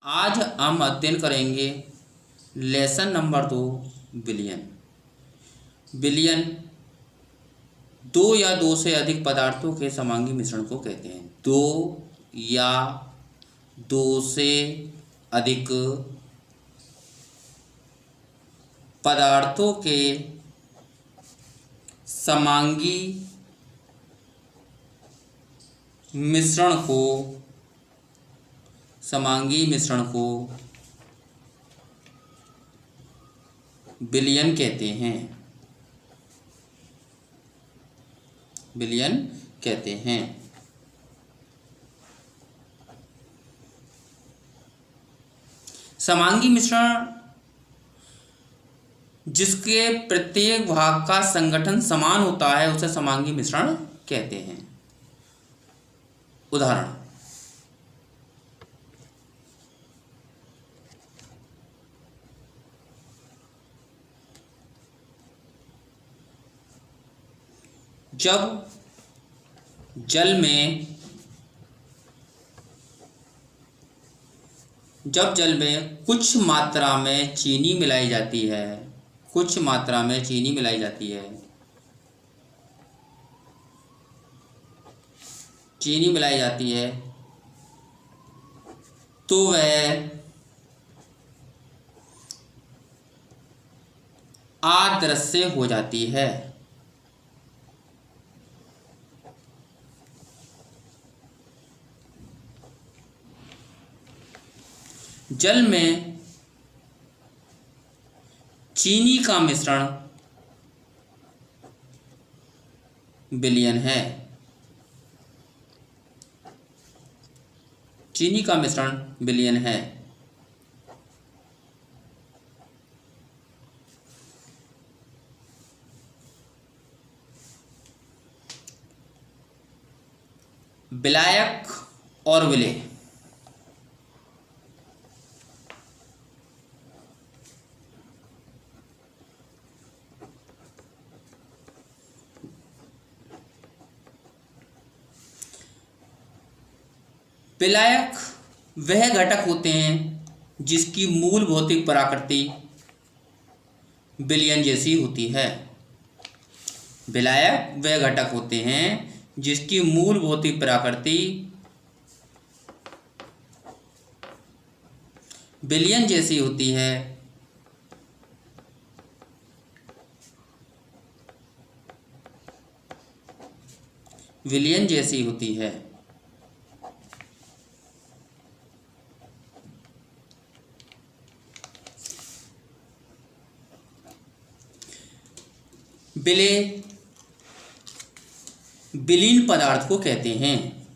आज हम अध्ययन करेंगे लेसन नंबर 2 विलयन। विलयन दो या दो से अधिक पदार्थों के समांगी मिश्रण को कहते हैं। दो या दो से अधिक पदार्थों के समांगी मिश्रण को विलयन कहते हैं। विलयन कहते हैं। समांगी मिश्रण जिसके प्रत्येक भाग का संगठन समान होता है उसे समांगी मिश्रण कहते हैं। उदाहरण: जब जल में कुछ मात्रा में चीनी मिलाई जाती है, तो वह अदृश्य हो जाती है। जल में चीनी का मिश्रण विलयन है। विलायक और विलेय। विलायक वह घटक होते हैं जिसकी मूल भौतिक प्रकृति विलयन जैसी होती है। विलायक वह घटक होते हैं जिसकी मूल भौतिक प्रकृति विलयन जैसी होती है। विलयन जैसी होती है। विलेय विलीन पदार्थ को कहते हैं।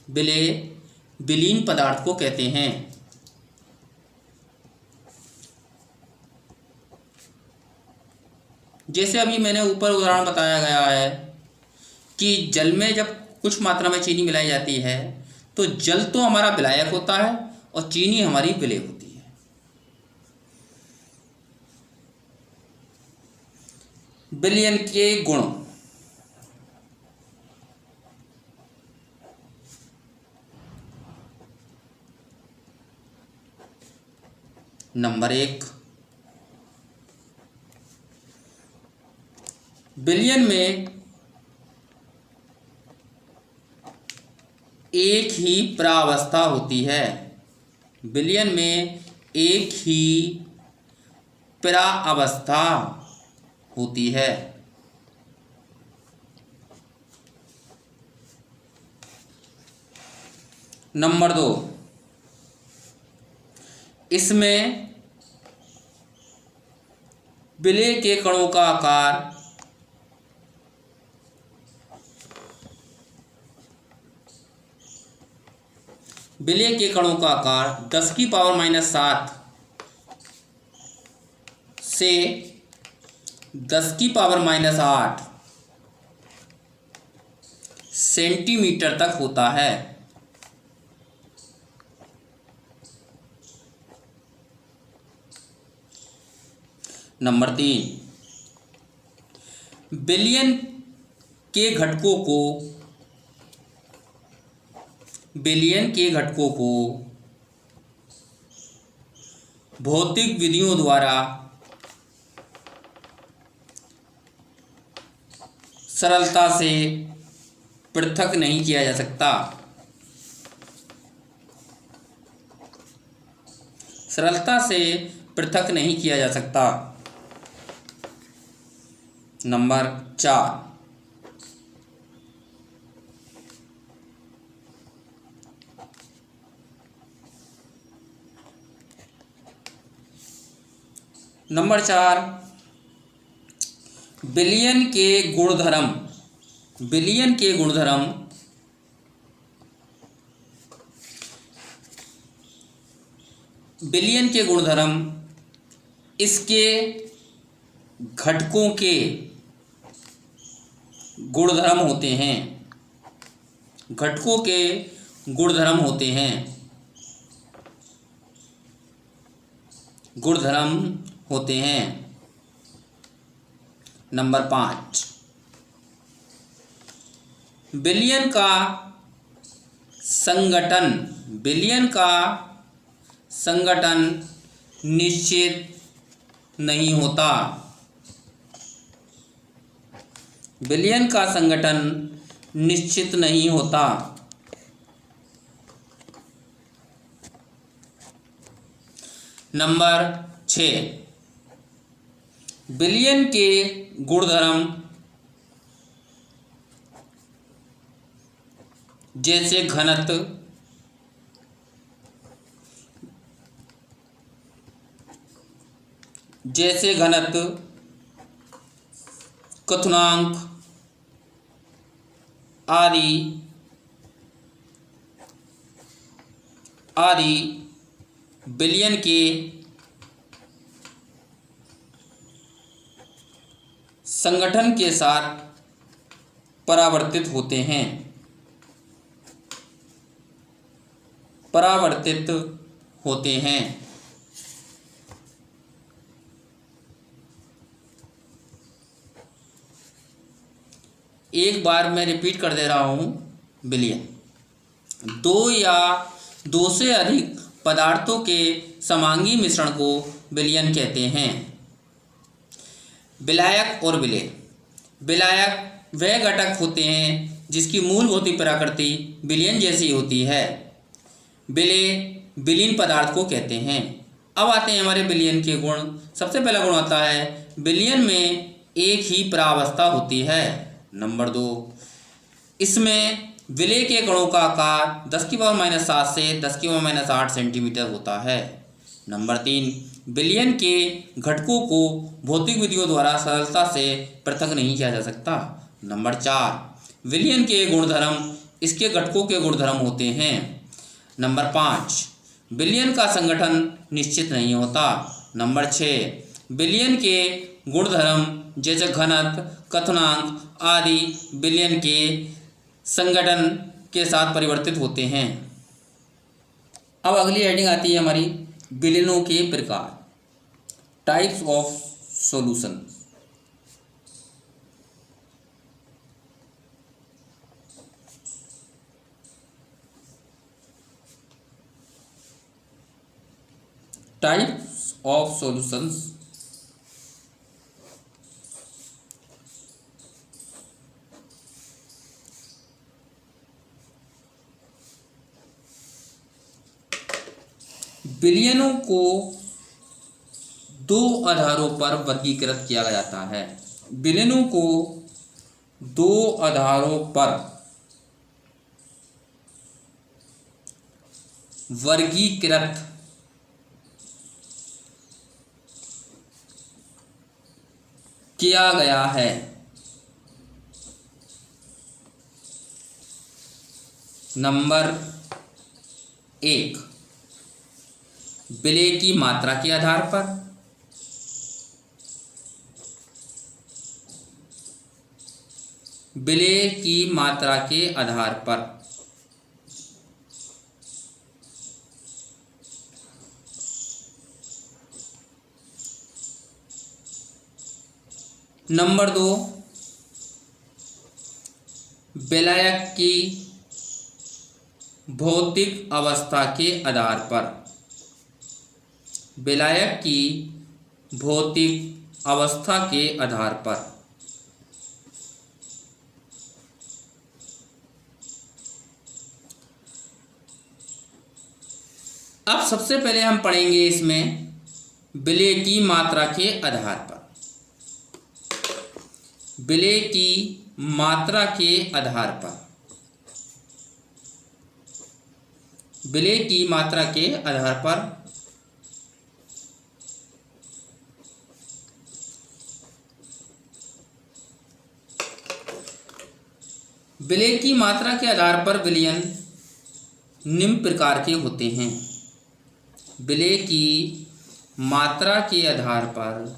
विलेय विलीन पदार्थ को कहते हैं। जैसे अभी मैंने ऊपर उदाहरण बताया गया है कि जल में जब कुछ मात्रा में चीनी मिलाई जाती है तो जल तो हमारा विलायक होता है और चीनी हमारी विलेय होती है। विलयन के गुण: नंबर 1, विलयन में एक ही परावस्था होती है। विलयन में एक ही परावस्था होती है। नंबर 2, इसमें विलेय के कणों का आकार विलेय के कणों का आकार 10⁻⁷ से 10⁻⁸ सेंटीमीटर तक होता है। नंबर 3, विलयन के घटकों को बिलियन के घटकों को भौतिक विधियों द्वारा सरलता से पृथक नहीं किया जा सकता। सरलता से पृथक नहीं किया जा सकता। नंबर 4, बिलियन के गुणधर्म, बिलियन के गुणधर्म बिलियन के गुणधर्म इसके घटकों के गुणधर्म होते हैं। घटकों के गुणधर्म होते हैं। गुणधर्म होते हैं। नंबर 5, बिलियन का संगठन, बिलियन का संगठन निश्चित नहीं होता। बिलियन का संगठन निश्चित नहीं होता। नंबर 6, बिलियन के गुणधर्म जैसे घनत्व, क्वथनांक आदि बिलियन के संगठन के साथ परावर्तित होते हैं। परावर्तित होते हैं। एक बार मैं रिपीट कर दे रहा हूँ। बिलियन, दो या दो से अधिक पदार्थों के समांगी मिश्रण को बिलियन कहते हैं। विलायक और विलेय, विलायक वह घटक होते हैं जिसकी मूल भौतिक प्रकृति बिलियन जैसी होती है। विलेय विलीन पदार्थ को कहते हैं। अब आते हैं हमारे बिलियन के गुण। सबसे पहला गुण आता है बिलियन में एक ही परावस्था होती है। नंबर 2, इसमें विलेय के कणों का आकार 10⁻⁷ से 10⁻⁸ सेंटीमीटर होता है। नंबर 3, बिलियन के घटकों को भौतिक विधियों द्वारा सरलता से पृथक नहीं किया जा सकता। नंबर 4, बिलियन के गुणधर्म इसके घटकों के गुणधर्म होते हैं। नंबर 5, बिलियन का संगठन निश्चित नहीं होता। नंबर 6, बिलियन के गुणधर्म जैसे घनत्व, क्वथनांक आदि बिलियन के संगठन के साथ परिवर्तित होते हैं। अब अगली हेडिंग आती है हमारी बिलियनों के प्रकार, types of solution. Types of solutions. बिलियनों को दो आधारों पर वर्गीकृत किया जाता है। बिलियनों को दो आधारों पर वर्गीकृत किया गया है। नंबर 1, विलेय की मात्रा के आधार पर। विलेय की मात्रा के आधार पर। नंबर 2, विलायक की भौतिक अवस्था के आधार पर, विलायक की भौतिक अवस्था के आधार पर। अब सबसे पहले हम पढ़ेंगे इसमें विलेय की मात्रा के आधार पर। विलेय की मात्रा के आधार पर, विलेय की मात्रा के आधार पर विलेय की मात्रा के आधार पर विलयन निम्न प्रकार के होते हैं। विलेय की मात्रा के आधार पर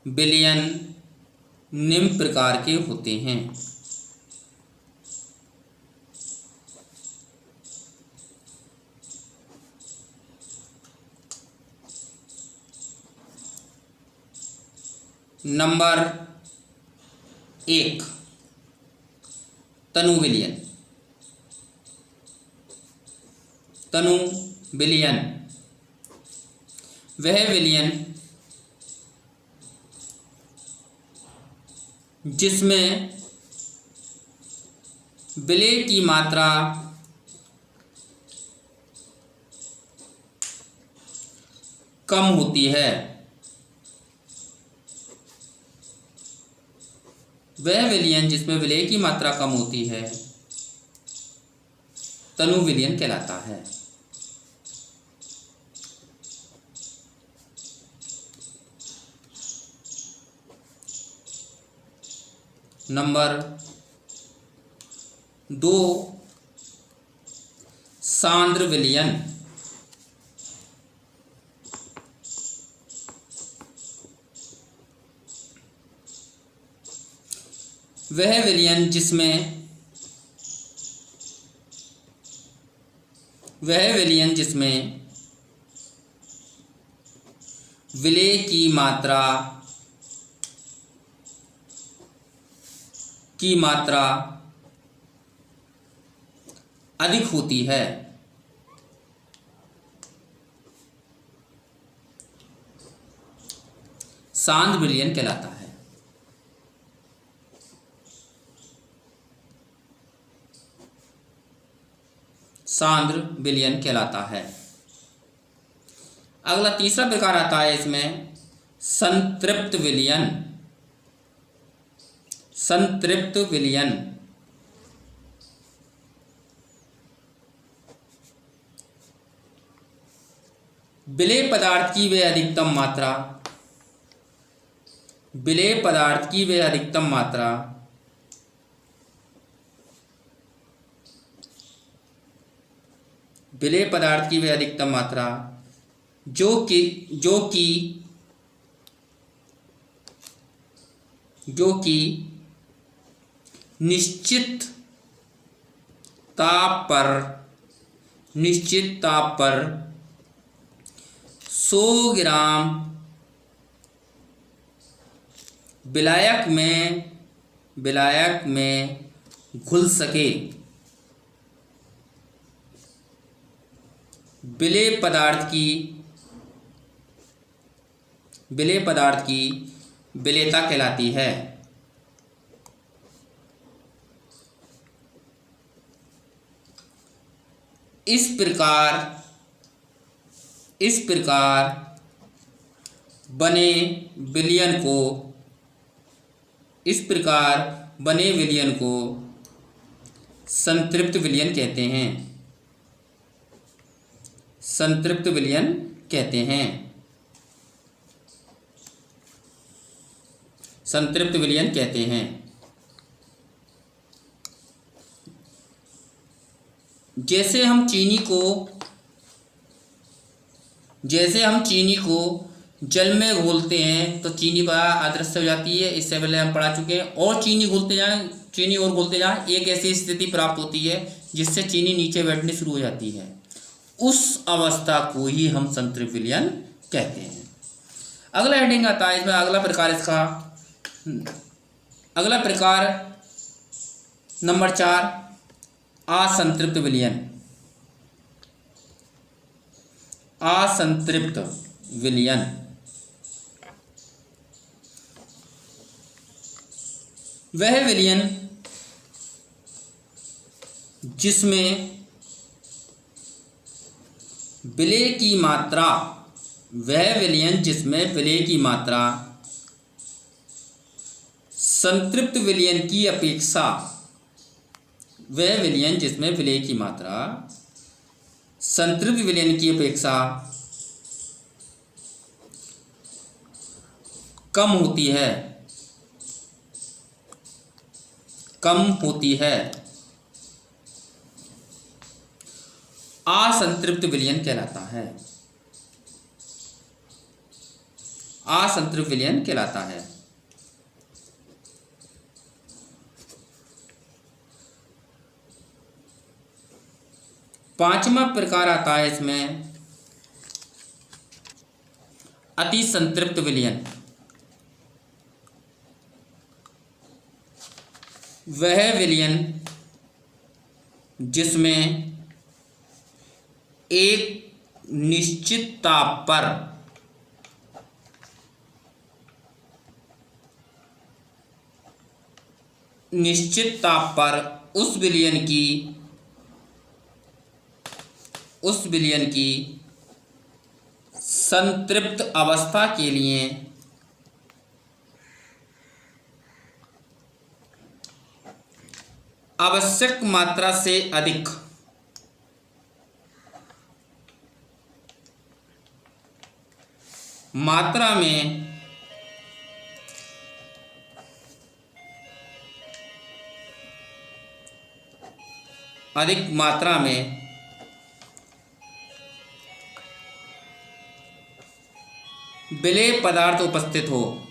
विलयन निम्न प्रकार के होते हैं। नंबर 1, तनु विलयन। तनु विलयन वह विलयन जिसमें विलेय की मात्रा कम होती है। वह विलयन जिसमें विलेय की मात्रा कम होती है तनु विलयन कहलाता है। नंबर 2, सांद्र विलयन। वह विलयन जिसमें विलेय की मात्रा अधिक होती है। सांद्र विलयन कहलाता है। सांद्र विलयन कहलाता है। अगला तीसरा प्रकार आता है इसमें संतृप्त विलयन। संतृप्त विलयन विलेय पदार्थ की वह अधिकतम मात्रा, विलेय पदार्थ की वह अधिकतम मात्रा विलेय पदार्थ की वह अधिकतम मात्रा जो निश्चित ताप पर 100 ग्राम विलायक में घुल सके। विलेय पदार्थ की विलेयता कहलाती है। इस प्रकार बने विलयन को संतृप्त विलयन कहते हैं। संतृप्त विलयन कहते हैं। संतृप्त विलयन कहते हैं। जैसे हम चीनी को जल में घोलते हैं तो चीनी का अदृश्य हो जाती है, इससे पहले हम पढ़ा चुके हैं। और चीनी घोलते जाएं एक ऐसी स्थिति प्राप्त होती है जिससे चीनी नीचे बैठनी शुरू हो जाती है। उस अवस्था को ही हम संतृप्त विलयन कहते हैं। अगला हेडिंग आता है इसमें, अगला प्रकार नंबर 4 असंतृप्त विलयन, असंतृप्त विलयन वह विलयन जिसमें विलेय की मात्रा, वह विलयन जिसमें विलेय की मात्रा संतृप्त विलयन की अपेक्षा, वह विलयन जिसमें विलेय की मात्रा संतृप्त विलयन की अपेक्षा कम होती है, कम होती है, असंतृप्त विलयन कहलाता है, असंतृप्त विलयन कहलाता है। पांचवा प्रकार आता है इसमें अति संतृप्त विलयन, वह विलयन जिसमें एक निश्चित ताप पर उस विलयन की संतृप्त अवस्था के लिए आवश्यक मात्रा से अधिक मात्रा में विलेय पदार्थ उपस्थित हो,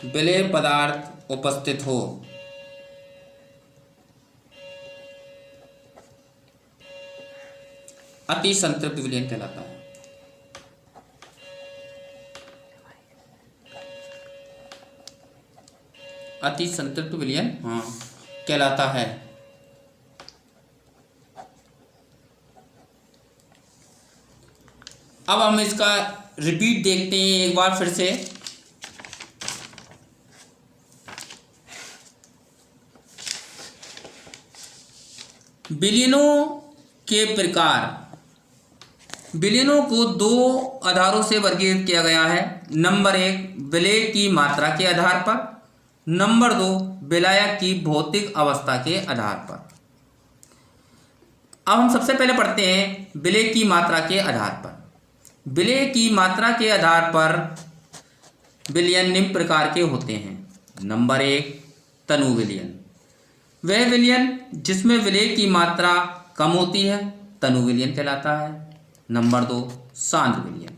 विलेय पदार्थ उपस्थित हो, अति संतृप्त विलयन कहलाता है। अति संतृप्त विलयन कहलाता है। अब हम इसका रिपीट देखते हैं एक बार फिर से। विलयनों के प्रकार, विलयनों को दो आधारों से वर्गीकृत किया गया है। नंबर एक, विलेय की मात्रा के आधार पर। नंबर दो, विलायक की भौतिक अवस्था के आधार पर। अब हम सबसे पहले पढ़ते हैं विलेय की मात्रा के आधार पर। विलेय की मात्रा के आधार पर विलयन निम्न प्रकार के होते हैं। नंबर एक, तनु विलयन, वह विलयन जिसमें विलेय की मात्रा कम होती है, तनु विलयन कहलाता है। नंबर दो, सांद्र विलयन,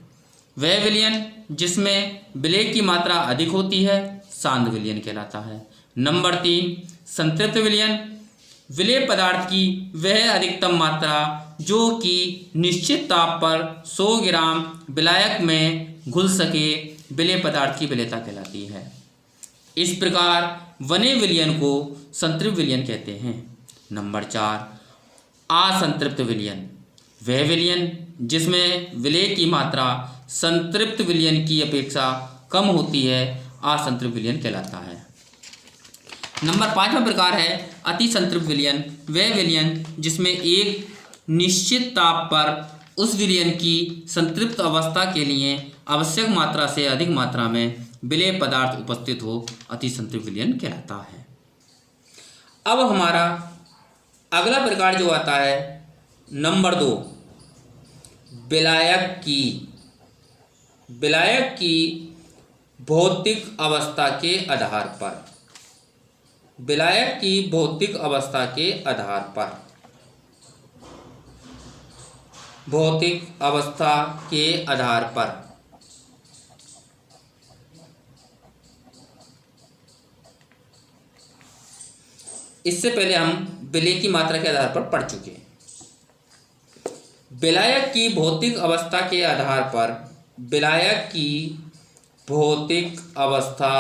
वह विलयन जिसमें विलेय की मात्रा अधिक होती है, सांद्र विलयन कहलाता है। नंबर तीन, संतृप्त विलयन, विलेय पदार्थ की वह अधिकतम मात्रा जो कि निश्चित ताप पर 100 ग्राम विलायक में घुल सके, विलेय पदार्थ की विलेयता कहलाती है। इस प्रकार बने विलयन को संतृप्त विलयन कहते हैं। नंबर चार, असंतृप्त विलयन, वह विलयन जिसमें विलेय की मात्रा संतृप्त विलयन की अपेक्षा कम होती है, असंतृप्त विलयन कहलाता है। नंबर पांचवा प्रकार है अति संतृप्त विलयन, वह विलयन जिसमें एक निश्चित ताप पर उस विलयन की संतृप्त अवस्था के लिए आवश्यक मात्रा से अधिक मात्रा में विलेय पदार्थ उपस्थित हो, अति संतृप्त विलयन कहलाता है। अब हमारा अगला प्रकार जो आता है नंबर दो, विलायक की भौतिक अवस्था के आधार पर। विलायक की भौतिक अवस्था के आधार पर, भौतिक अवस्था के आधार पर इससे पहले हम विलेय की मात्रा के आधार पर पढ़ चुके हैं। विलायक की भौतिक अवस्था के आधार पर विलायक की भौतिक अवस्था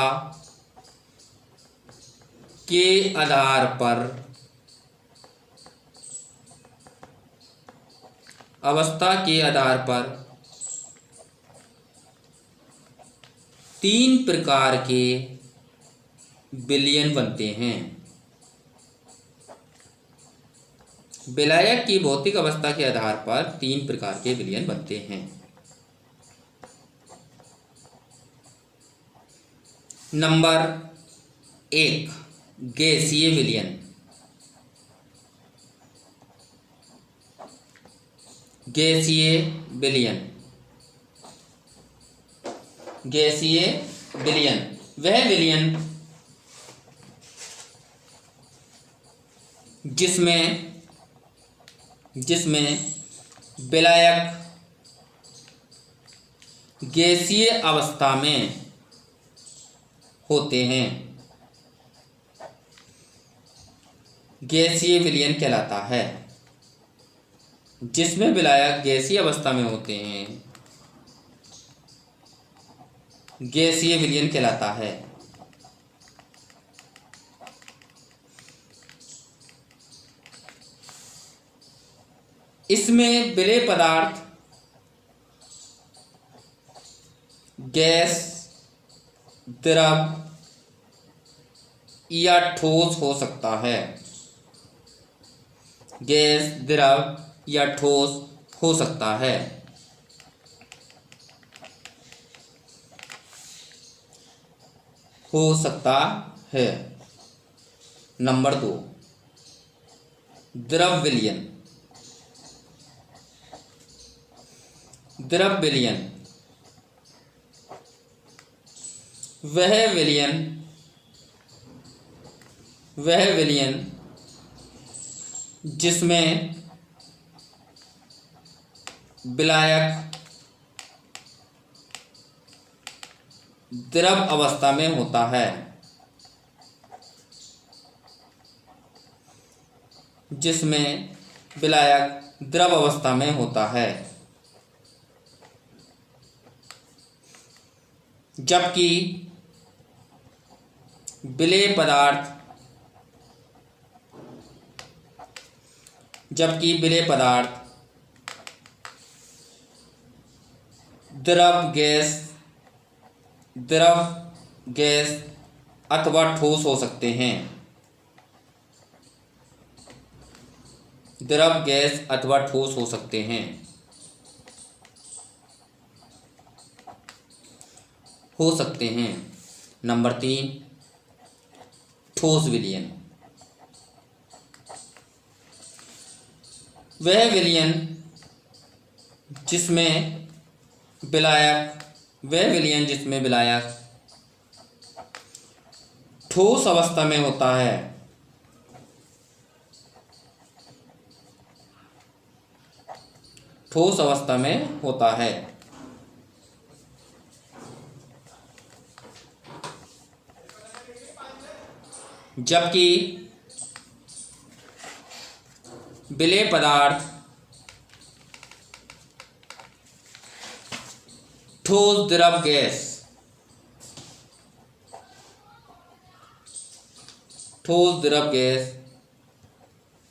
के आधार पर तीन प्रकार के विलयन बनते हैं। विलायक की भौतिक अवस्था के आधार पर तीन प्रकार के विलयन बनते हैं। नंबर 1, गैसीय विलयन। गैसीय विलयन वह विलयन जिसमें विलायक गैसीय अवस्था में होते हैं, गैसीय विलयन कहलाता है। जिसमें विलायक गैसीय अवस्था में होते हैं, गैसीय विलयन कहलाता है। इसमें विलेय पदार्थ गैस, द्रव या ठोस हो सकता है। गैस, द्रव या ठोस हो सकता है। नंबर 2, द्रव विलयन। द्रव विलयन वह विलयन जिसमें विलायक द्रव अवस्था में होता है। जिसमें विलायक द्रव अवस्था में होता है, जबकि विलेय पदार्थ द्रव, गैस अथवा ठोस हो सकते हैं। द्रव, गैस अथवा ठोस हो सकते हैं। नंबर 3, ठोस विलयन। वह विलयन जिसमें विलायक ठोस अवस्था में होता है। जबकि विलेय पदार्थ ठोस, द्रव, गैस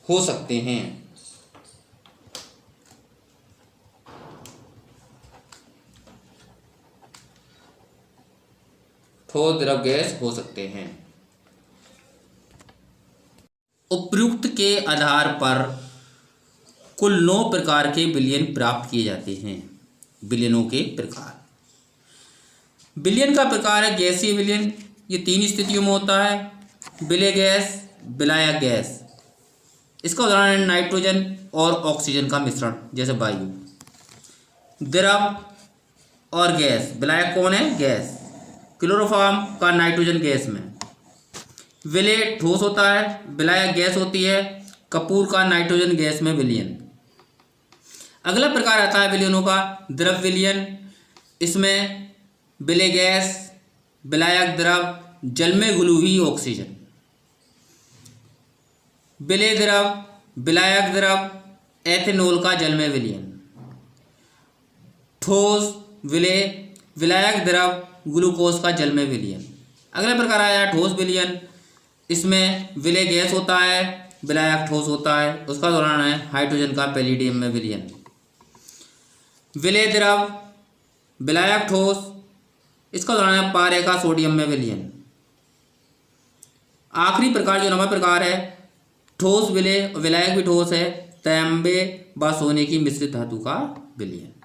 हो सकते हैं। ठोस, द्रव, गैस हो सकते हैं। उपयुक्त के आधार पर कुल 9 प्रकार के विलयन प्राप्त किए जाते हैं। विलयनों के प्रकार। विलयन का प्रकार है गैसीय विलयन। ये 3 स्थितियों में होता है। विलेय गैस, विलायक गैस। इसका उदाहरण है नाइट्रोजन और ऑक्सीजन का मिश्रण, जैसे वायु। द्रव और गैस। विलायक कौन है? गैस। क्लोरोफॉर्म का नाइट्रोजन गैस में। विलेय ठोस होता है, विलायक गैस होती है। कपूर का नाइट्रोजन गैस में विलयन। अगला प्रकार आता है विलयनों का द्रव विलयन। इसमें विलेय गैस, विलायक द्रव, जल में घुली हुई ऑक्सीजन। विलेय द्रव, विलायक द्रव, एथेनॉल का जल में विलयन। ठोस विलेय विलायक द्रव ग्लूकोज का जल में विलयन। अगला प्रकार आया ठोस विलयन। इसमें विलेय गैस होता है, विलायक ठोस होता है, उसका दौरान है हाइड्रोजन का पैलिडियम में विलयन। विलेय द्रव विलायक ठोस, इसका दौरान है पारे का सोडियम में विलयन। आखिरी प्रकार जो 9वां प्रकार है ठोस विलेय, विलायक भी ठोस है, तांबे व सोने की मिश्रित धातु का विलयन।